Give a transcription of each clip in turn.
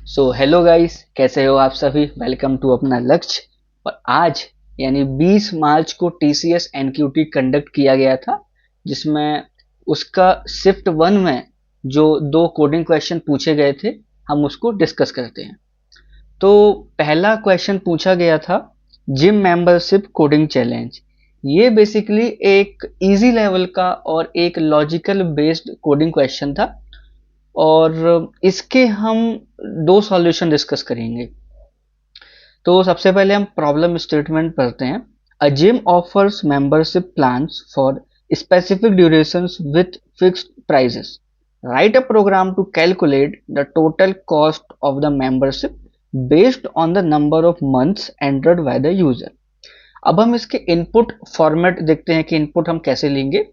So hello guys, कैसे हो आप सभी। वेलकम टू अपना लक्ष्य। और आज यानी 20 मार्च को टीसीएस एनक्यूटी कंडक्ट किया गया था, जिसमें उसका शिफ्ट वन में जो दो कोडिंग क्वेश्चन पूछे गए थे, हम उसको डिस्कस करते हैं। तो पहला क्वेश्चन पूछा गया था जिम मेंबरशिप कोडिंग चैलेंज। ये बेसिकली एक इजी लेवल का और एक लॉजिकल बेस्ड कोडिंग क्वेश्चन था, और इसके हम दो सॉल्यूशन डिस्कस करेंगे। तो सबसे पहले हम प्रॉब्लम स्टेटमेंट पढ़ते हैं। A gym offers membership plans for specific durations with fixed prices. Write a program to calculate the total cost of the membership based on the number of months entered by the user. अब हम इसके input format देखते हैं कि input हम कैसे लेंगे।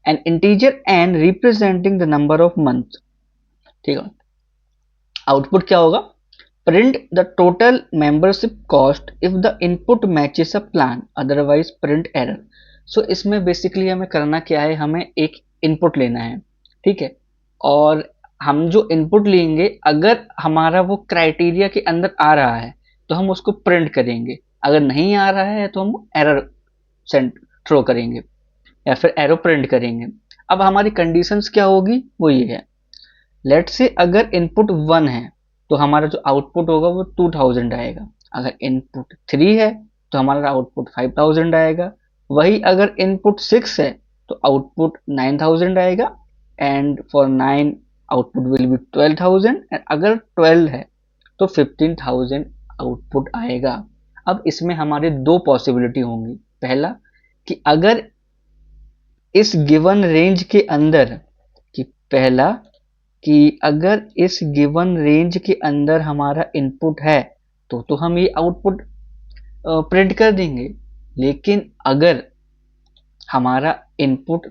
An integer n representing the number of month. ठीक है, आउटपुट क्या होगा? Print the total membership cost if the input matches a plan, otherwise print error. So इसमें बेसिकली हमें करना क्या है, हमें एक इनपुट लेना है। ठीक है, और हम जो इनपुट लेंगे अगर हमारा वो क्राइटेरिया के अंदर आ रहा है तो हम उसको प्रिंट करेंगे, अगर नहीं आ रहा है तो हम एरर सेंड थ्रो करेंगे या फिर एरो प्रिंट करेंगे। अब हमारी कंडीशंस क्या होगी, वो ये है। लेट से अगर इनपुट 1 है तो हमारा जो आउटपुट होगा वो 2000 आएगा। अगर इनपुट 3 है तो हमारा आउटपुट 5000 आएगा। वही अगर इनपुट 6 है तो आउटपुट 9000 आएगा। And for 9 output will be 12000, and अगर 12 है तो 15000 आउटपुट आएगा। अब इसमें हमारे दो पॉसिबिलिटी होंगी। पहला कि अगर इस गिवन रेंज के अंदर कि पहला कि अगर इस गिवन रेंज के अंदर हमारा इनपुट है तो हम ये आउटपुट प्रिंट कर देंगे। लेकिन अगर हमारा इनपुट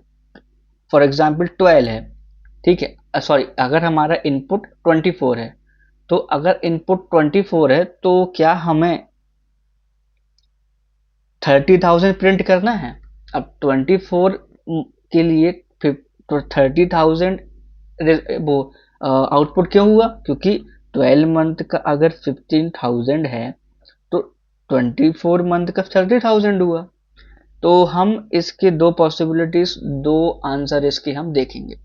फॉर एग्जांपल 12 है, ठीक है, सॉरी, अगर हमारा इनपुट 24 है, तो अगर इनपुट 24 है तो क्या हमें 30,000 प्रिंट करना है? अब 24 के लिए 30,000 वो आउटपुट क्यों हुआ? क्योंकि 12 मंथ का अगर 15,000 है तो 24 मंथ का 30,000 हुआ। तो हम इसके दो पॉसिबिलिटीज, दो आंसर इसके हम देखेंगे।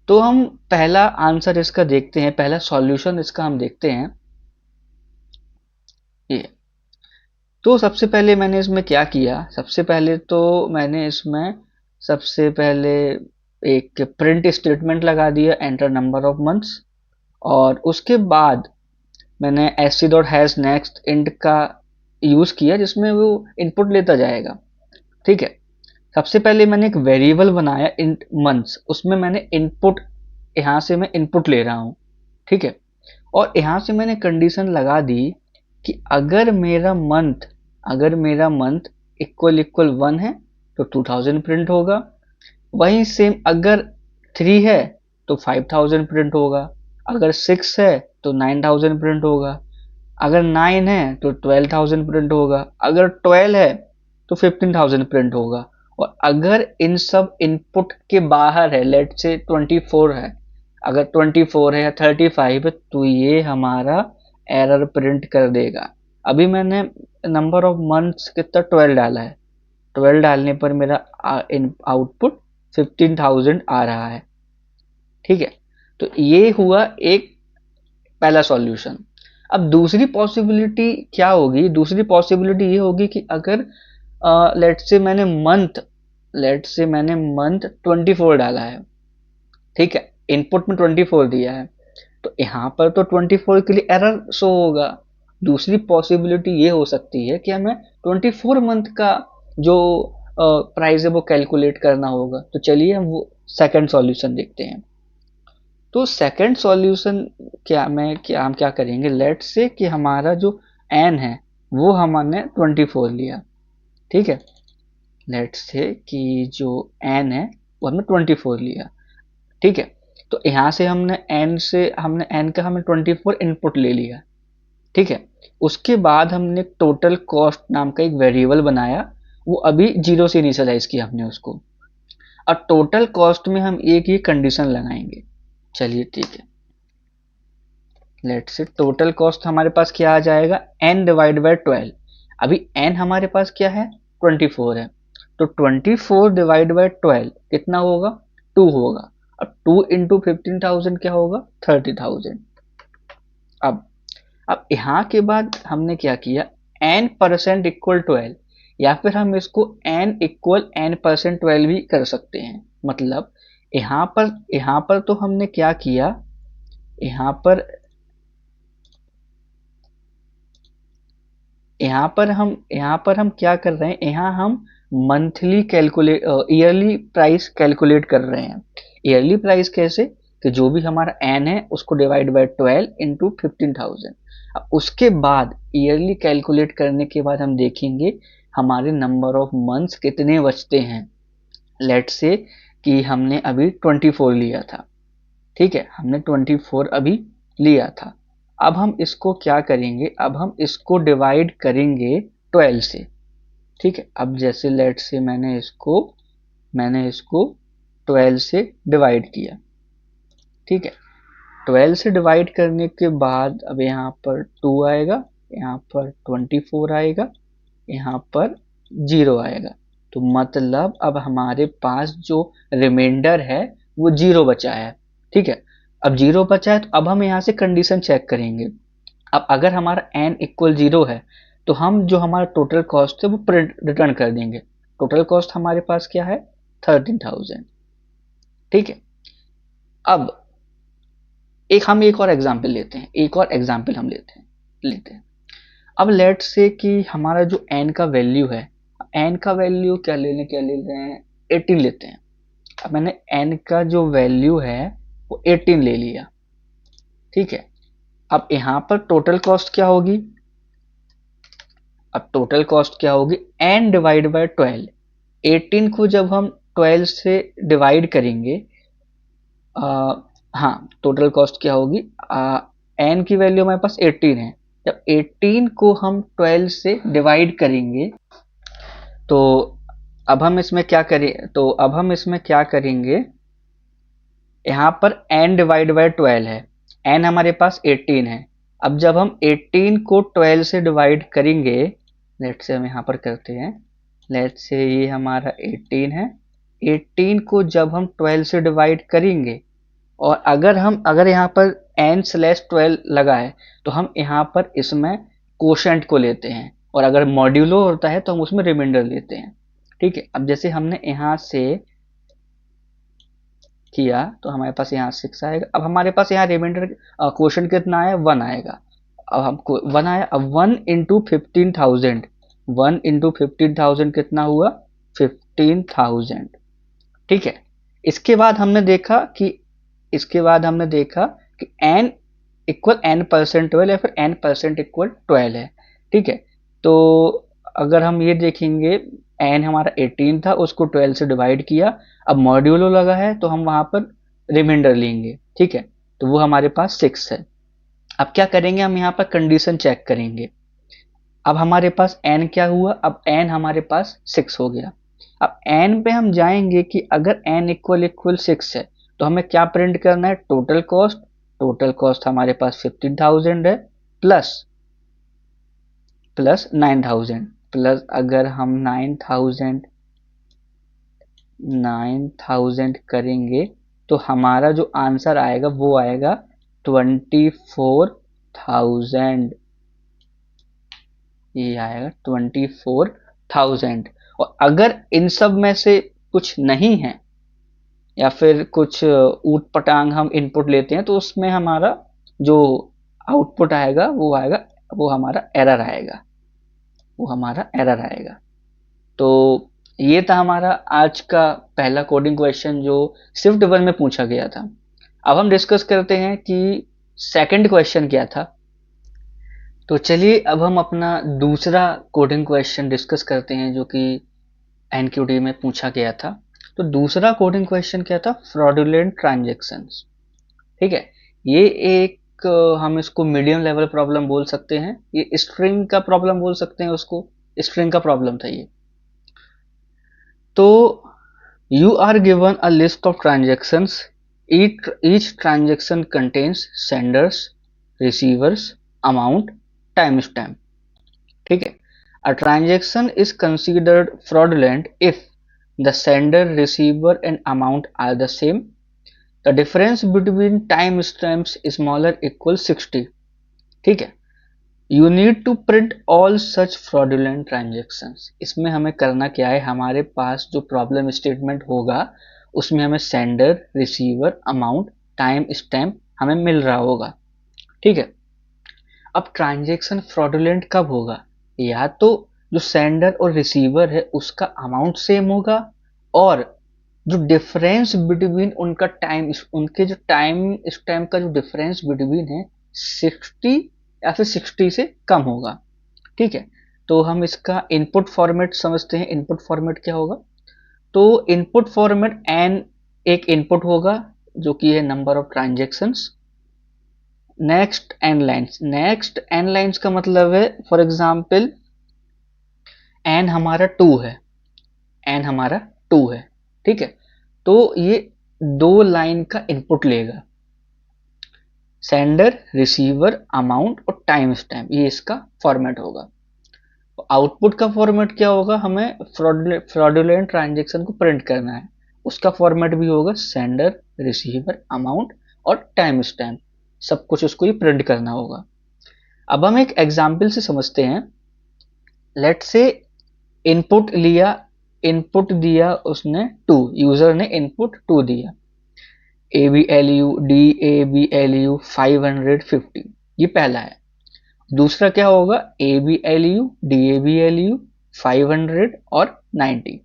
तो हम पहला आंसर इसका देखते हैं, पहला सॉल्यूशन इसका हम देखते हैं ये। तो सबसे पहले मैंने इसमें क्या किया, सबसे पहले तो मैंने इसमें सबसे पहले एक प्रिंट स्टेटमेंट लगा दिया, एंटर नंबर ऑफ मंथ्स। और उसके बाद मैंने SC dot hash next int का यूज किया, जिसमें वो इनपुट लेता जाएगा। ठीक है, सबसे पहले मैंने एक वेरिएबल बनाया इंट मंथ्स, उसमें मैंने इनपुट, यहाँ से मैं इनपुट ले रहा हूँ। ठीक है, और यहाँ से मैंने कंडीशन लगा दी कि अगर मेरा मंथ इक्वल इक्वल 1 है तो 2000 प्रिंट होगा। वहीं सेम अगर 3 है तो 5000 प्रिंट होगा। अगर 6 है तो 9000 प्रिंट होगा। अगर 9 है तो 12000 प्रिंट होगा। अगर 12 है तो 15000 प्रिंट होगा। और अगर इन सब इनपुट के बाहर है, लेट से 24 है, अगर 24 है या 35 है तो ये हमारा एरर प्रिंट कर देगा। अभी मैंने नंबर ऑफ मंथ्स कितना 12 डाला है, 12 डालने पर मेरा आउटपुट 15,000 आ रहा है। ठीक है, तो ये हुआ एक पहला सॉल्यूशन। अब दूसरी पॉसिबिलिटी क्या होगी? दूसरी पॉसिबिलिटी ये होगी कि अगर लेट से मैंने मंथ 24 डाला है। ठीक है, इनपुट में 24 दिया है, तो यहाँ पर तो 24 के लिए एरर शो होगा। दूसरी पॉसिबिलिटी ये हो सकती है कि हमें 24 मंथ का जो प्राइस है वो कैलकुलेट करना होगा। तो चलिए हम वो सेकंड सॉल्यूशन देखते हैं। तो सेकंड सॉल्यूशन हम क्या करेंगे, लेट से कि हमारा जो एन है वो हमने 24 लिया। ठीक है, लेट से कि जो एन है वो हमने 24 लिया। ठीक है, तो यहाँ से हमने एन का हमने 24 इनपुट ले लिया। ठीक है, उसके बाद हमने टोटल कॉस्ट नाम का एक वेरिएबल बनाया, वो अभी 0 से इनिशियलाइज किया हमने उसको। और टोटल कॉस्ट में हम एक ही कंडीशन लगाएंगे। चलिए ठीक है, लेट से टोटल कॉस्ट हमारे पास क्या आ जाएगा, n डिवाइड बाय 12। अभी n हमारे पास क्या है, 24 है, तो 24 डिवाइड बाय 12 कितना होगा, 2 होगा। अब 2 इंटू 15,000 क्या होगा, 30,000। अब यहाँ के बाद हमने क्या किया, n परसेंट इक्वल 12, या फिर हम इसको n इक्वल n परसेंट 12 भी कर सकते हैं। मतलब यहाँ पर तो हमने क्या किया, यहाँ पर यहाँ पर हम क्या कर रहे हैं, यहाँ हम monthly calculate yearly price calculate कर रहे हैं। ईयरली प्राइस कैसे, कि जो भी हमारा एन है उसको डिवाइड बाय 12 इंटू 15,000। अब उसके बाद ईयरली कैलकुलेट करने के बाद हम देखेंगे हमारे नंबर ऑफ मंथ्स कितने बचते हैं। लेट से कि हमने अभी 24 लिया था, ठीक है, हमने 24 अभी लिया था। अब हम इसको क्या करेंगे, अब हम इसको डिवाइड करेंगे 12 से, ठीक है। अब जैसे लेट से मैंने इसको 12 से डिवाइड किया, ठीक है। 12 से डिवाइड करने के बाद अब यहाँ पर 2 आएगा, यहाँ पर 24 आएगा, यहाँ पर 0 आएगा। तो मतलब अब हमारे पास जो रिमाइंडर है वो 0 बचा है, ठीक है। अब 0 बचा है तो अब हम यहाँ से कंडीशन चेक करेंगे। अब अगर हमारा n इक्वल 0 है तो हम जो हमारा टोटल कॉस्ट है वो रिटर्न कर देंगे। टोटल कॉस्ट हमारे पास क्या है, 13,000, ठीक है। अब एक और एग्जाम्पल लेते हैं, अब लेट से कि हमारा जो n का वैल्यू है, n का वैल्यू क्या ले रहे हैं, 18 लेते हैं। अब मैंने n का जो वैल्यू है वो 18 ले लिया, ठीक है। अब यहाँ पर टोटल कॉस्ट क्या होगी, अब टोटल कॉस्ट क्या होगी, n डिवाइड बाय 12। 18 को जब हम 12 से डिवाइड करेंगे, हाँ, टोटल कॉस्ट क्या होगी, n की वैल्यू हमारे पास 18 है, जब 18 को हम 12 से डिवाइड करेंगे तो अब हम इसमें क्या करेंगे, यहाँ पर n डिवाइड बाय 12 है, n हमारे पास 18 है। अब जब हम 18 को 12 से डिवाइड करेंगे, लेट से हम यहाँ पर करते हैं, लेट से ये हमारा 18 है, 18 को जब हम 12 से डिवाइड करेंगे और अगर यहाँ पर n/12 लगा है तो हम यहाँ पर इसमें कोशेंट को लेते हैं, और अगर मॉड्यूलो होता है तो हम उसमें रिमाइंडर लेते हैं, ठीक है। अब जैसे हमने यहाँ से किया तो हमारे पास यहाँ 6 आएगा। अब हमारे पास यहाँ रिमाइंडर क्वोशंट कितना आया, 1 आएगा। अब हमको 1 आया, अब 1 इंटू 15,000, 1 इंटू 15,000 कितना हुआ, 15,000, ठीक है। इसके बाद हमने देखा कि n इक्वल n परसेंट 12 या फिर n परसेंट इक्वल 12 है, ठीक है। तो अगर हम ये देखेंगे, n हमारा 18 था, उसको 12 से डिवाइड किया, अब मॉड्यूलो लगा है तो हम वहां पर रिमाइंडर लेंगे, ठीक है। तो वो हमारे पास 6 है। अब क्या करेंगे, हम यहाँ पर कंडीशन चेक करेंगे। अब हमारे पास n क्या हुआ, अब n हमारे पास 6 हो गया। अब n पे हम जाएंगे कि अगर n इक्वल 6 है तो हमें क्या प्रिंट करना है, टोटल कॉस्ट हमारे पास 15,000 है, प्लस 9,000, प्लस अगर हम 9,000 करेंगे तो हमारा जो आंसर आएगा वो आएगा 24,000, ये आएगा 24,000। और अगर इन सब में से कुछ नहीं है या फिर कुछ ऊट पटांग हम इनपुट लेते हैं तो उसमें हमारा जो आउटपुट आएगा वो हमारा एरर आएगा। तो ये था हमारा आज का पहला कोडिंग क्वेश्चन जो शिफ्ट 1 में पूछा गया था। अब हम डिस्कस करते हैं कि सेकंड क्वेश्चन क्या था। तो चलिए अब हम अपना दूसरा कोडिंग क्वेश्चन डिस्कस करते हैं जो कि एनक्यूटी में पूछा गया था। तो दूसरा कोडिंग क्वेश्चन क्या था, फ्रॉडुलेंट ट्रांजैक्शंस, ठीक है। ये एक हम इसको मीडियम लेवल प्रॉब्लम बोल सकते हैं, ये स्ट्रिंग का प्रॉब्लम बोल सकते हैं, उसको स्ट्रिंग का प्रॉब्लम था ये। तो you are given a list of transactions, each transaction contains senders receivers, amount, timestamp. ठीक है। A transaction is considered fraudulent if the sender, receiver and amount are the same, the difference between timestamps smaller equal 60। ठीक है। You need to print all such fraudulent transactions. इसमें हमें करना क्या है, हमारे पास जो प्रॉब्लम स्टेटमेंट होगा उसमें हमें sender, receiver, amount, time stamp हमें मिल रहा होगा। ठीक है। अब ट्रांजेक्शन फ्रॉडुलेंट कब होगा, या तो जो सेंडर और रिसीवर है उसका अमाउंट सेम होगा, और जो डिफरेंस बिटवीन उनका टाइम, उनके जो टाइम स्टैम्प का जो डिफरेंस बिटवीन है 60 या फिर 60 से कम होगा। ठीक है। तो हम इसका इनपुट फॉर्मेट समझते हैं। इनपुट फॉर्मेट क्या होगा, तो इनपुट फॉर्मेट एन एक इनपुट होगा जो कि है number of transactions. Next N lines का मतलब है, फॉर एग्जाम्पल एन हमारा 2 है, एन हमारा 2 है। ठीक है। तो ये 2 लाइन का इनपुट लेगा, सेंडर, रिसीवर, अमाउंट और टाइम स्टैम्प, ये इसका फॉर्मेट होगा। आउटपुट का फॉर्मेट क्या होगा, हमें फ्रॉडुलेंट ट्रांजेक्शन को प्रिंट करना है, उसका फॉर्मेट भी होगा सेंडर, रिसीवर, अमाउंट और टाइम स्टैम्प, सब कुछ उसको ये प्रिंट करना होगा। अब हम एक एग्जाम्पल से समझते हैं। लेट से इनपुट लिया, इनपुट दिया उसने 2, यूजर ने इनपुट 2 दिया, ABLU DABLU 550, ये पहला है। दूसरा क्या होगा, ABLU DABLU 500 और 90।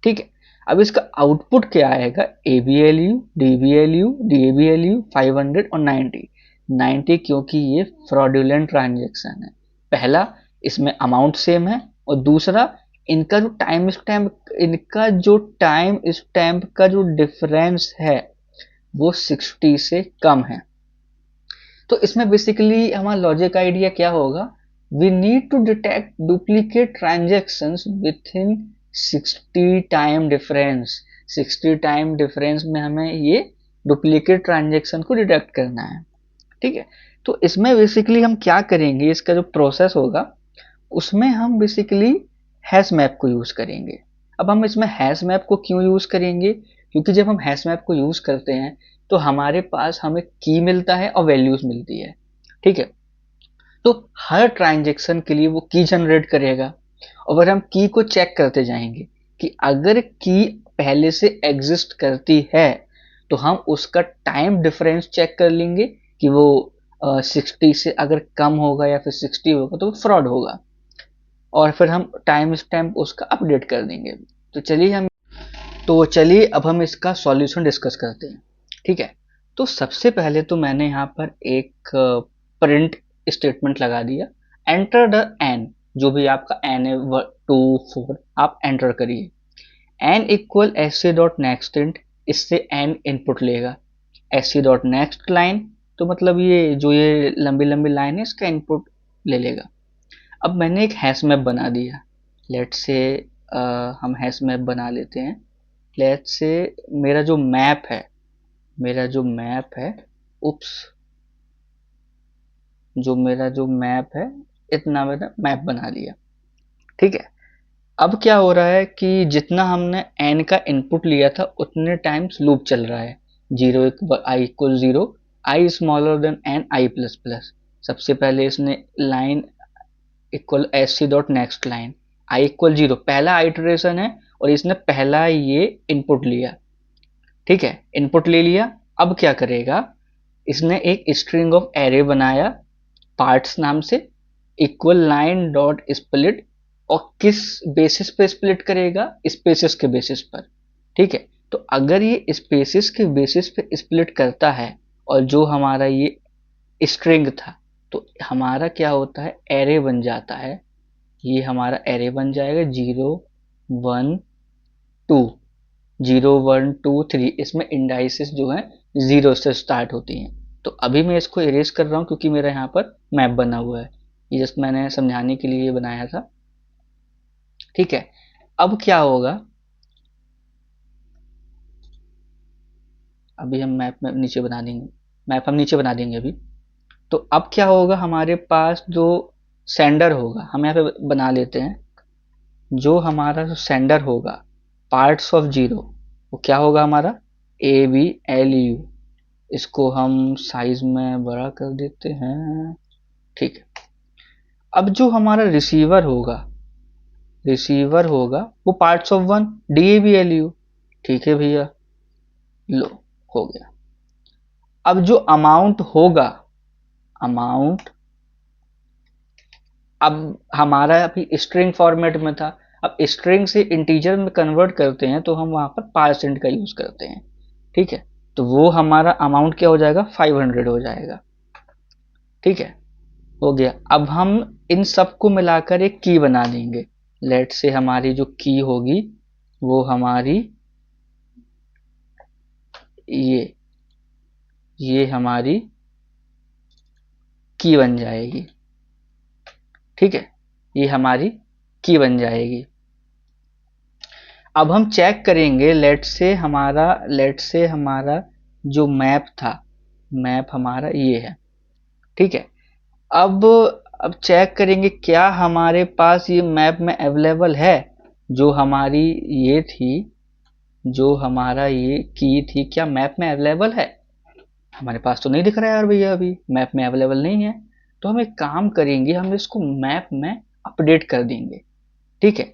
ठीक है। अब इसका आउटपुट क्या आएगा, ABLU DBLU DABLU 500 और 90 क्योंकि ये फ्रॉडुलेंट ट्रांजेक्शन है। पहला, इसमें अमाउंट सेम है, और दूसरा इनका जो टाइम स्टैम्प का जो डिफरेंस है वो 60 से कम है। तो इसमें बेसिकली हमारा लॉजिक आइडिया क्या होगा, we need to detect duplicate transactions within 60 time difference. 60 time difference में हमें ये डुप्लीकेट ट्रांजेक्शन को डिटेक्ट करना है। ठीक है। तो इसमें बेसिकली हम क्या करेंगे, इसका जो प्रोसेस होगा उसमें हम बेसिकली हैश मैप को यूज करेंगे। अब हम इसमें हैश मैप को क्यों यूज करेंगे, क्योंकि जब हम हैश मैप को यूज करते हैं तो हमारे पास हमें की मिलता है और वैल्यूज मिलती है। ठीक है। तो हर ट्रांजेक्शन के लिए वो की जनरेट करेगा, और अगर हम की को चेक करते जाएंगे कि अगर की पहले से एग्जिस्ट करती है तो हम उसका टाइम डिफरेंस चेक कर लेंगे कि वो 60 से अगर कम होगा या फिर 60 होगा तो वो फ्रॉड होगा, और फिर हम टाइम स्टैम्प उसका अपडेट कर देंगे। तो चलिए अब हम इसका सॉल्यूशन डिस्कस करते हैं। ठीक है। तो सबसे पहले तो मैंने यहाँ पर एक प्रिंट स्टेटमेंट लगा दिया, एंटर द एन, जो भी आपका एन है 2 4 आप एंटर करिए। N equal S C dot next int, इससे एन इनपुट लेगा। एस सी डॉट नेक्स्ट लाइन, तो मतलब ये जो ये लंबी लंबी लाइन है इसका इनपुट ले लेगा। अब मैंने एक हैश मैप बना दिया। लेट से हम हैश मैप बना लेते हैं। लेट से मेरा जो मैप है, मेरा जो मैप है उप्स जो मेरा जो मैप है, इतना मैंने मैप बना लिया। ठीक है। अब क्या हो रहा है कि जितना हमने एन का इनपुट लिया था उतने टाइम्स लूप चल रहा है। Zero i equal zero, i smaller than n, i plus plus. सबसे पहले इसने line equal S C dot next line, i equal zero, पहला आइटरेशन है और इसने पहला ये इनपुट लिया। ठीक है। इनपुट ले लिया। अब क्या करेगा, इसने एक स्ट्रिंग ऑफ एरे बनाया पार्ट्स नाम से, इक्वल लाइन डॉट स्प्लिट, और किस बेसिस पे स्प्लिट करेगा, स्पेसिस के बेसिस पर। ठीक है। तो अगर ये स्पेसिस के बेसिस पे स्प्लिट करता है और जो हमारा ये स्ट्रिंग था, तो हमारा क्या होता है, एरे बन जाता है। ये हमारा एरे बन जाएगा 0 1 2, 0 1 2 3, इसमें इंडाइसिस जो है 0 से स्टार्ट होती हैं। तो अभी मैं इसको इरेज कर रहा हूँ क्योंकि मेरा यहाँ पर मैप बना हुआ है, ये जस्ट मैंने समझाने के लिए बनाया था। ठीक है। अब क्या होगा, अभी हम मैप में नीचे बना देंगे, मैप हम नीचे बना देंगे अभी। तो अब क्या होगा, हमारे पास जो सेंडर होगा, हम यहाँ पे बना लेते हैं, जो हमारा जो सेंडर होगा पार्ट्स ऑफ जीरो, वो क्या होगा हमारा ABLU। इसको हम साइज में बड़ा कर देते हैं, ठीक है। अब जो हमारा रिसीवर होगा वो पार्ट्स ऑफ वन DABLU, ठीक है भैया, लो हो गया। अब जो अमाउंट होगा, अमाउंट अब हमारा अभी स्ट्रिंग फॉर्मेट में था, अब स्ट्रिंग से इंटीजर में कन्वर्ट करते हैं तो हम वहां पर परसेंट का यूज करते हैं, ठीक है। तो वो हमारा अमाउंट क्या हो जाएगा, 500 हो जाएगा, ठीक है, हो गया। अब हम इन सबको मिलाकर एक की बना देंगे। लेट से हमारी जो की होगी वो हमारी ये हमारी की बन जाएगी, ठीक है, ये हमारी की बन जाएगी। अब हम चेक करेंगे, लेट से हमारा जो मैप था, मैप हमारा ये है, ठीक है। अब अब चेक करेंगे क्या हमारे पास ये मैप में अवेलेबल है, जो हमारी ये थी, जो हमारा ये की थी, क्या मैप में अवेलेबल है। हमारे पास तो नहीं दिख रहा है यार भैया, अभी मैप में अवेलेबल नहीं है। तो हम एक काम करेंगे, हम इसको मैप में अपडेट कर देंगे, ठीक है।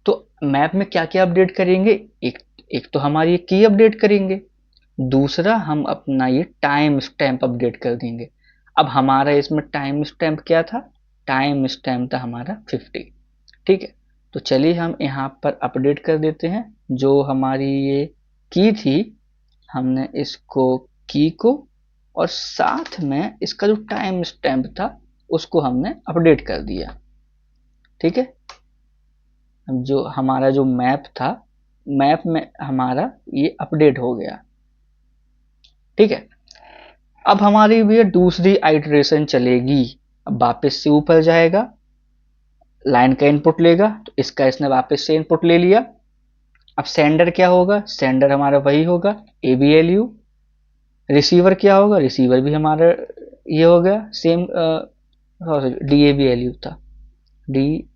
तो मैप में क्या क्या अपडेट करेंगे, एक एक तो हमारी की अपडेट करेंगे, दूसरा हम अपना ये टाइम स्टैम्प अपडेट कर देंगे। अब हमारा इसमें टाइम स्टैम्प क्या था, टाइम स्टैम्प था हमारा 50, ठीक है। तो चलिए हम यहाँ पर अपडेट कर देते हैं, जो हमारी ये की थी, हमने इसको की को और साथ में इसका जो टाइम स्टैम्प था उसको हमने अपडेट कर दिया, ठीक है। जो हमारा जो मैप था, मैप में हमारा ये अपडेट हो गया, ठीक है। अब हमारी भी दूसरी आइटरेशन चलेगी। अब वापस से ऊपर जाएगा, लाइन का इनपुट लेगा, तो इसका इसने वापस से इनपुट ले लिया। अब सेंडर क्या होगा, सेंडर हमारा वही होगा ABLU। रिसीवर क्या होगा, रिसीवर भी हमारा ये हो गया सेम, DABLU था, DABLU,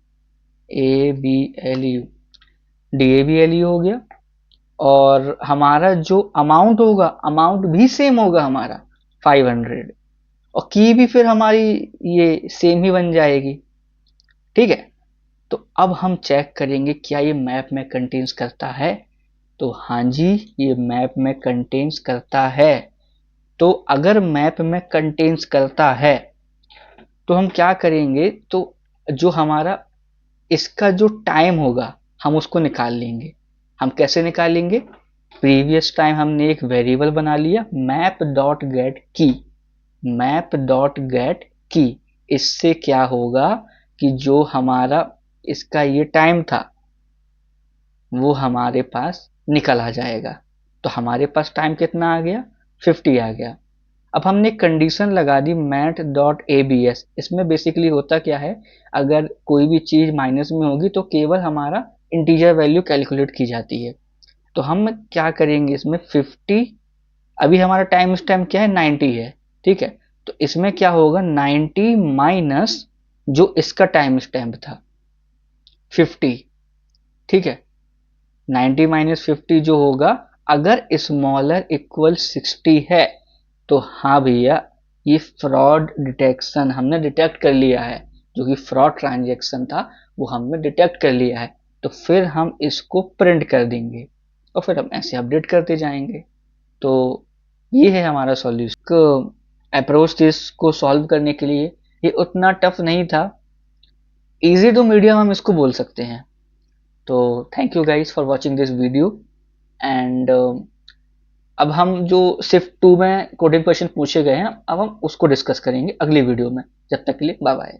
DABLU हो गया। और हमारा जो अमाउंट होगा, अमाउंट भी सेम होगा हमारा 500, और की भी फिर हमारी ये सेम ही बन जाएगी, ठीक है। तो अब हम चेक करेंगे क्या ये मैप में कंटेन्स करता है। तो हाँ जी, ये मैप में कंटेन्स करता है। तो अगर मैप में कंटेन्स करता है तो हम क्या करेंगे, तो जो हमारा इसका जो टाइम होगा हम उसको निकाल लेंगे। हम कैसे निकालेंगे, प्रीवियस टाइम हमने एक वेरिएबल बना लिया मैप डॉट गेट की, मैप डॉट गेट की। इससे क्या होगा कि जो हमारा इसका ये टाइम था वो हमारे पास निकल आ जाएगा। तो हमारे पास टाइम कितना आ गया, 50 आ गया। अब हमने कंडीशन लगा दी मैट डॉट ABS। इसमें बेसिकली होता क्या है, अगर कोई भी चीज माइनस में होगी तो केवल हमारा इंटीजर वैल्यू कैलकुलेट की जाती है। तो हम क्या करेंगे, इसमें 50, अभी हमारा टाइम स्टैम्प क्या है 90 है, ठीक है। तो इसमें क्या होगा 90 माइनस जो इसका टाइम स्टैम्प था 50, ठीक है। 90 माइनस 50 जो होगा, अगर स्मॉलर इक्वल 60 है तो हाँ भैया, ये फ्रॉड डिटेक्शन हमने डिटेक्ट कर लिया है, जो कि फ्रॉड ट्रांजैक्शन था वो हमने डिटेक्ट कर लिया है। तो फिर हम इसको प्रिंट कर देंगे और फिर हम ऐसे अपडेट करते जाएंगे। तो ये है हमारा सॉल्यूशन। अप्रोच इसको सॉल्व करने के लिए ये उतना टफ नहीं था, इजी टू मीडियम हम इसको बोल सकते हैं। तो thank you guys for watching this video. And अब हम जो शिफ्ट 2 में कोडिंग क्वेश्चन पूछे गए हैं, अब हम उसको डिस्कस करेंगे अगली वीडियो में। जब तक के लिए बाय बाय।